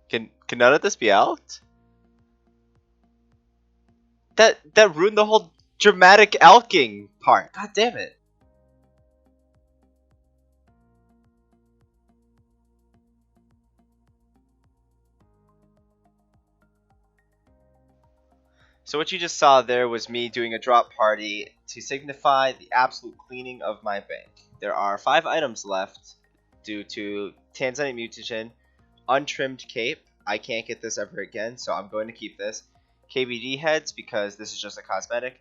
Can none of this be out? That ruined the whole dramatic alking part. God damn it. So what you just saw there was me doing a drop party to signify the absolute cleaning of my bank. There are 5 items left due to Tanzanite mutagen, untrimmed cape. I can't get this ever again, so I'm going to keep this. KBD heads because this is just a cosmetic.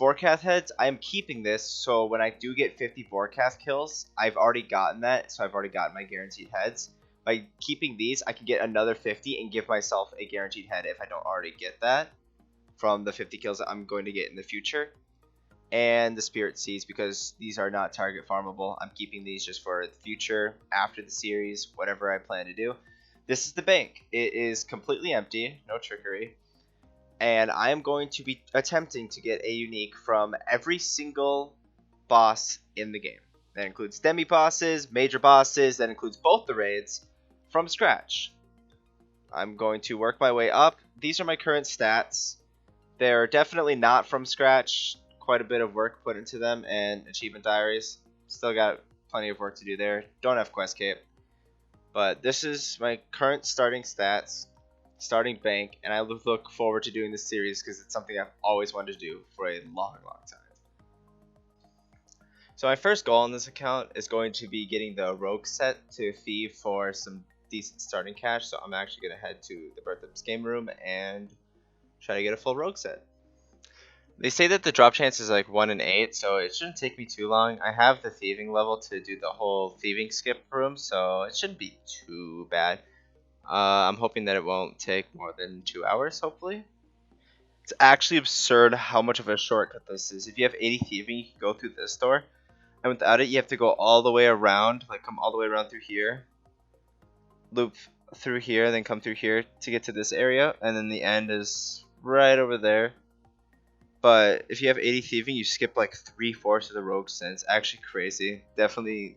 Vorkath heads, I am keeping this, so when I do get 50 Vorkath kills, I've already gotten that, so I've already gotten my guaranteed heads. By keeping these, I can get another 50 and give myself a guaranteed head if I don't already get that from the 50 kills that I'm going to get in the future. And the Spirit Seeds because these are not target farmable. I'm keeping these just for the future, after the series, whatever I plan to do. This is the bank. It is completely empty, no trickery. And I am going to be attempting to get a unique from every single boss in the game. That includes demi bosses, major bosses, that includes both the raids, from scratch. I'm going to work my way up. These are my current stats. They're definitely not from scratch. Quite a bit of work put into them, and achievement diaries. Still got plenty of work to do there. Don't have quest cape. But this is my current starting stats, starting bank, and I look forward to doing this series because it's something I've always wanted to do for a long, long time. So my first goal on this account is going to be getting the rogue set to thieve for some decent starting cash. So I'm actually going to head to the Birth of this game room and try to get a full rogue set. They say that the drop chance is like 1 in 8, so it shouldn't take me too long. I have the thieving level to do the whole thieving skip room, so it shouldn't be too bad. I'm hoping that it won't take more than 2 hours, hopefully. It's actually absurd how much of a shortcut this is. If you have 80 thieving, you can go through this door, and without it, you have to go all the way around, like come all the way around through here, loop through here, then come through here to get to this area, and then the end is right over there. But if you have 80 thieving, you skip like 3/4 of the rogue set. It's actually crazy. Definitely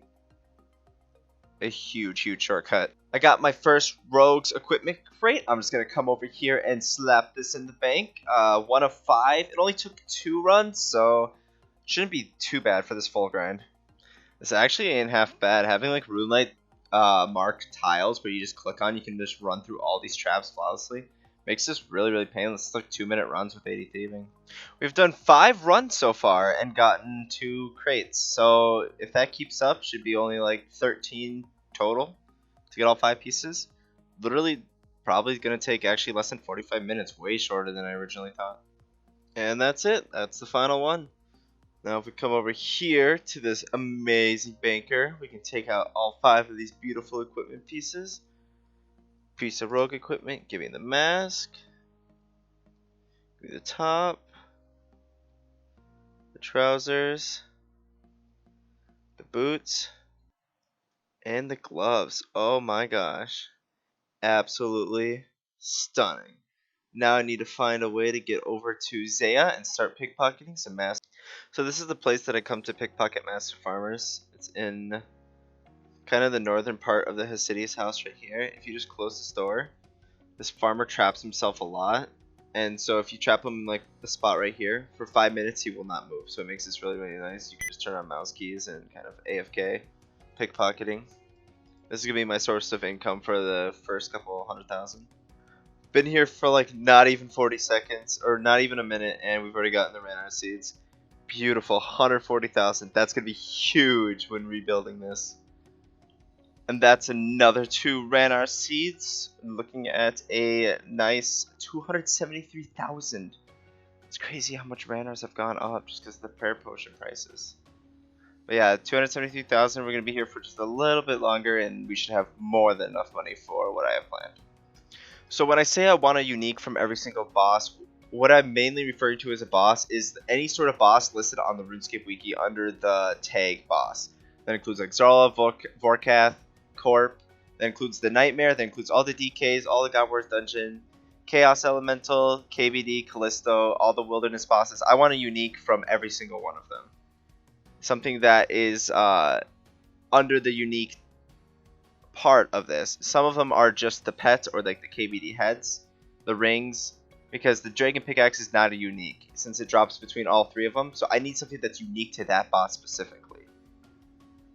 a huge, huge shortcut. I got my first rogues equipment crate. I'm just gonna come over here and slap this in the bank. 1 of 5. It only took 2 runs, so shouldn't be too bad for this full grind. This actually ain't half bad. Having like Runelight mark tiles where you just click on, you can just run through all these traps flawlessly. Makes this really, really painless. It's like 2-minute runs with 80 thieving. We've done 5 runs so far and gotten 2 crates. So if that keeps up, should be only like 13 total to get all 5 pieces. Literally, probably going to take actually less than 45 minutes. Way shorter than I originally thought. And that's it. That's the final one. Now if we come over here to this amazing banker, we can take out all 5 of these beautiful equipment pieces. Piece of rogue equipment, give me the mask, give me the top, the trousers, the boots, and the gloves. Oh my gosh, absolutely stunning. Now I need to find a way to get over to Zaya and start pickpocketing some masks. So this is the place that I come to pickpocket master farmers. It's in kind of the northern part of the Hasidius house right here. If you just close this door, this farmer traps himself a lot, and so if you trap him in like the spot right here for 5 minutes, he will not move. So it makes this really, really nice. You can just turn on mouse keys and kind of AFK pickpocketing. This is gonna be my source of income for the first couple 100,000. Been here for like not even 40 seconds or not even a minute, and we've already gotten the Ranar seeds. Beautiful, 140,000. That's gonna be huge when rebuilding this. And that's another 2 Ranar seeds. Looking at a nice 273,000. It's crazy how much Ranars have gone up just because of the prayer potion prices. But yeah, 273,000. We're going to be here for just a little bit longer, and we should have more than enough money for what I have planned. So when I say I want a unique from every single boss, what I'm mainly referring to as a boss is any sort of boss listed on the RuneScape wiki under the tag boss. That includes like Zarla, Vorkath, Corp, that includes the Nightmare, that includes all the DKs, all the Godwars Dungeon, Chaos Elemental, KBD, Callisto, all the Wilderness bosses. I want a unique from every single one of them. Something that is under the unique part of this. Some of them are just the pets or like the KBD heads, the rings, because the dragon pickaxe is not a unique since it drops between all three of them. So I need something that's unique to that boss specifically.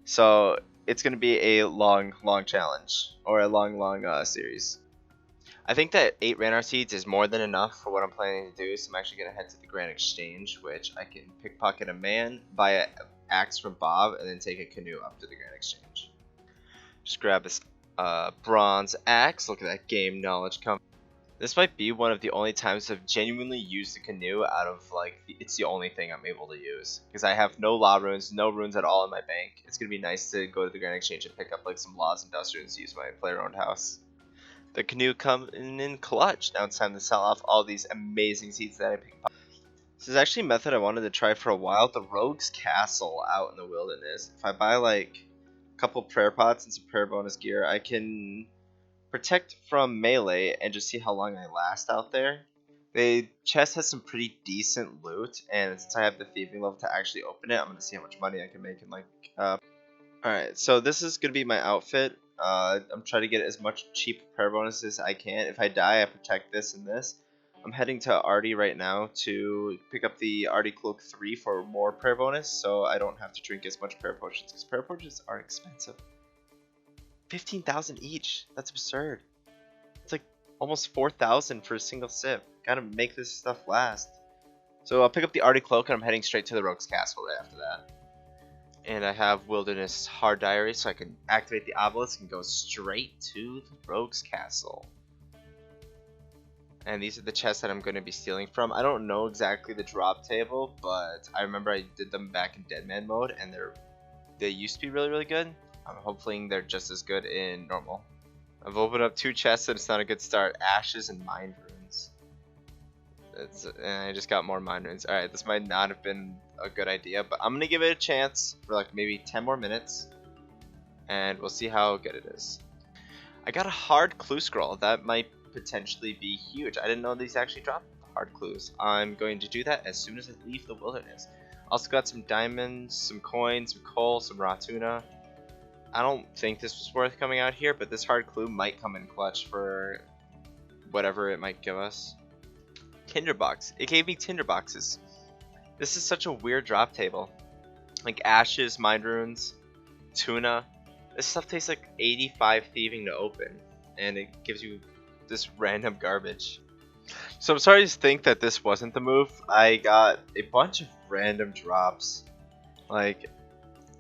So it's going to be a long challenge or a long series. I think that 8 Ranar seeds is more than enough for what I'm planning to do, so I'm actually going to head to the Grand Exchange, which I can pickpocket a man, buy an axe from Bob, and then take a canoe up to the Grand Exchange. Just grab this bronze axe. Look at that game knowledge come. This might be one of the only times I've genuinely used the canoe out of, like, it's the only thing I'm able to use. Because I have no law runes, no runes at all in my bank. It's going to be nice to go to the Grand Exchange and pick up, like, some laws and dust runes to use my player-owned house. The canoe coming in clutch. Now it's time to sell off all these amazing seeds that I picked up. This is actually a method I wanted to try for a while. The Rogue's Castle out in the wilderness. If I buy, like, a couple prayer pots and some prayer bonus gear, I can protect from melee and just see how long I last out there. The chest has some pretty decent loot, and since I have the thieving level to actually open it, I'm going to see how much money I can make in like Alright, so this is going to be my outfit. I'm trying to get as much cheap prayer bonuses as I can. If I die, I protect this and this. I'm heading to Artie right now to pick up the Artie Cloak 3 for more prayer bonus, so I don't have to drink as much prayer potions, because prayer potions are expensive. 15,000 each. That's absurd. It's like almost 4,000 for a single sip. Gotta make this stuff last. So I'll pick up the Artie Cloak and I'm heading straight to the Rogue's Castle right after that. And I have Wilderness Hard Diary, so I can activate the obelisk and go straight to the Rogue's Castle. And these are the chests that I'm going to be stealing from. I don't know exactly the drop table, but I remember I did them back in Deadman mode, and they used to be really good. I'm hoping they're just as good in normal. I've opened up 2 chests and it's not a good start. Ashes and Mind Runes. And I just got more Mind Runes. Alright, this might not have been a good idea, but I'm going to give it a chance for like maybe 10 more minutes. And we'll see how good it is. I got a hard clue scroll. That might potentially be huge. I didn't know these actually drop hard clues. I'm going to do that as soon as I leave the wilderness. Also got some diamonds, some coins, some coal, some raw tuna. I don't think this was worth coming out here, but this hard clue might come in clutch for whatever it might give us. Tinderbox. It gave me tinderboxes. This is such a weird drop table. Like ashes, mind runes, tuna. This stuff tastes like 85 thieving to open, and it gives you this random garbage. So I'm sorry to think that this wasn't the move. I got a bunch of random drops. Like,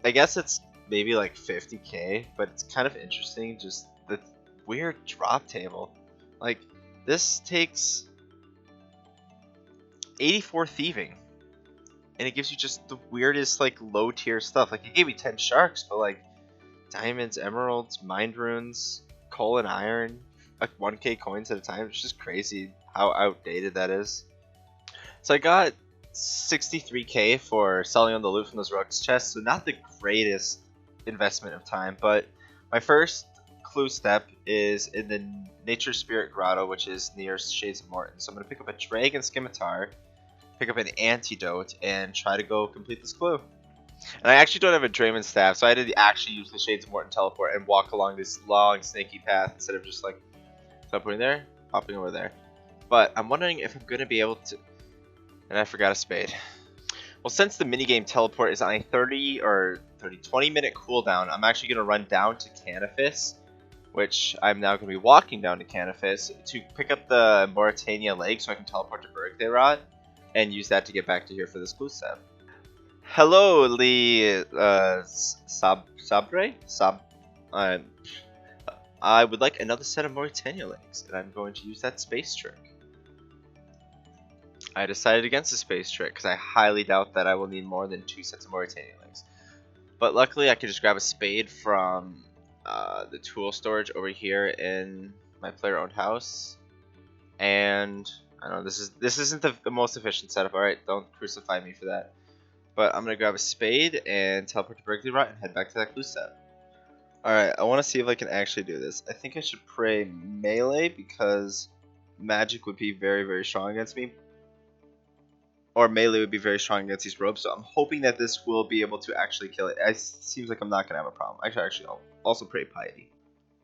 I guess it's maybe like 50k, but it's kind of interesting, just the weird drop table. Like, this takes 84 thieving, and it gives you just the weirdest, like, low tier stuff. Like, it gave me 10 sharks, but like diamonds, emeralds, mind runes, coal and iron, like 1k coins at a time. It's just crazy how outdated that is. So I got 63k for selling on the loot from those Rogue's chests, so not the greatest investment of time, but my first clue step is in the Nature Spirit Grotto, which is near Shades of Morton. So I'm going to pick up a Dragon Scimitar, pick up an Antidote, and try to go complete this clue. And I actually don't have a Draymond Staff, so I had to actually use the Shades of Morton teleport and walk along this long, snaky path instead of just like teleporting there, popping over there. But I'm wondering if I'm going to be able to... And I forgot a spade. Well, since the minigame teleport is on a 20 minute cooldown, I'm actually going to run down to Canifis, which I'm now going to be walking down to Canifis to pick up the Mauritania Lake so I can teleport to Bergthayrod and use that to get back to here for this clue step. Hello, Lee Sabre? I would like another set of Mauritania Lakes, and I'm going to use that space trick. I decided against the space trick because I highly doubt that I will need more than 2 sets of Mauritania Lakes. But luckily, I could just grab a spade from the tool storage over here in my player-owned house. And I don't know, this isn't the most efficient setup. All right, don't crucify me for that. But I'm gonna grab a spade and teleport to Berkeley and head back to that clue set. All right, I want to see if I can actually do this. I think I should pray melee because magic would be very strong against me. Or melee would be very strong against these ropes, so I'm hoping that this will be able to actually kill it. It seems like I'm not going to have a problem. Actually, I'll also pray piety.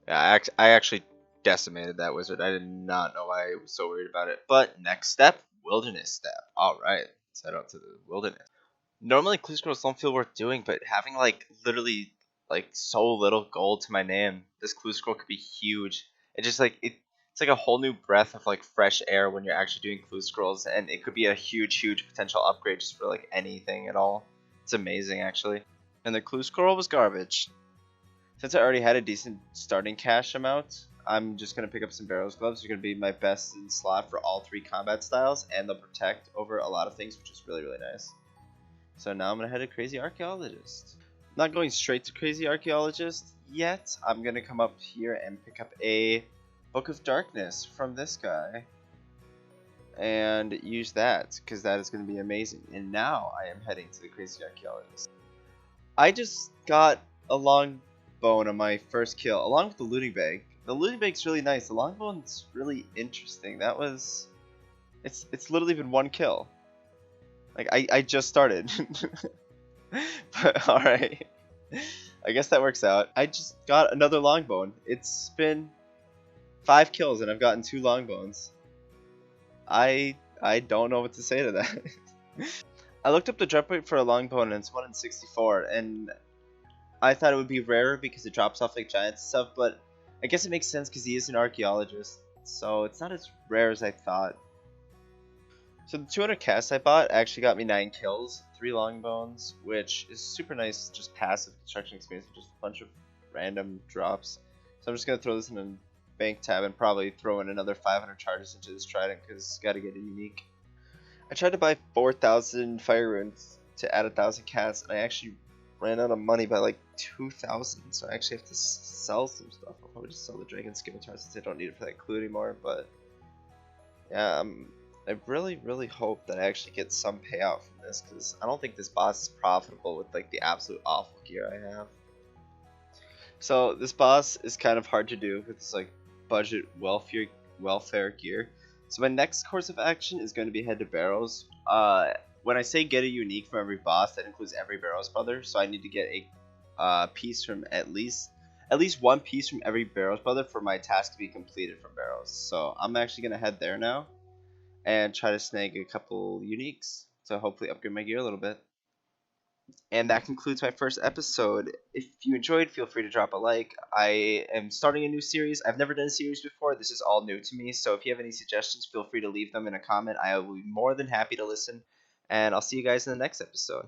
Yeah, I actually decimated that wizard. I did not know why I was so worried about it. But next step, wilderness step. All right, let's head out to the wilderness. Normally, clue scrolls don't feel worth doing, but having like literally like so little gold to my name, this clue scroll could be huge. It just like it's like a whole new breath of like fresh air when you're actually doing clue scrolls, and it could be a huge potential upgrade just for like anything at all. It's amazing actually. And the clue scroll was garbage. Since I already had a decent starting cash amount, I'm just gonna pick up some Barrows gloves. They're gonna be my best in slot for all three combat styles, and they'll protect over a lot of things, which is really nice. So now I'm gonna head to Crazy Archaeologist. Not going straight to Crazy Archaeologist yet. I'm gonna come up here and pick up a Book of Darkness from this guy and use that because that is gonna be amazing. And now I am heading to the Crazy Archaeologist. I just got a long bone on my first kill along with the looting bag. The looting bag's really nice. The long bone's really interesting. That was it's literally been one kill. Like I just started. But alright. I guess that works out. I just got another longbone. It's been 5 kills and I've gotten 2 longbones. I don't know what to say to that. I looked up the drop rate for a longbone and it's 1 in 64, and I thought it would be rarer because it drops off like giants and stuff, but I guess it makes sense because he is an archaeologist, so it's not as rare as I thought. So the 200 casts I bought actually got me 9 kills, 3 longbones, which is super nice, just passive construction experience, just a bunch of random drops. So I'm just going to throw this in a bank tab and probably throw in another 500 charges into this trident because got to get a unique. I tried to buy 4,000 fire runes to add 1,000 casts, and I actually ran out of money by like 2,000, so I actually have to sell some stuff. I'll probably just sell the dragon scimitar since I don't need it for that clue anymore, but yeah, I really hope that I actually get some payout from this, because I don't think this boss is profitable with like the absolute awful gear I have. So this boss is kind of hard to do with this like budget welfare gear. So my next course of action is going to be head to Barrows. When I say get a unique from every boss, that includes every Barrows brother. So I need to get a piece from at least one piece from every Barrows brother for my task to be completed from Barrows. So I'm actually gonna head there now and try to snag a couple uniques to hopefully upgrade my gear a little bit. And that concludes my first episode. If you enjoyed, feel free to drop a like. I am starting a new series. I've never done a series before. This is all new to me. So if you have any suggestions, feel free to leave them in a comment. I will be more than happy to listen. And I'll see you guys in the next episode.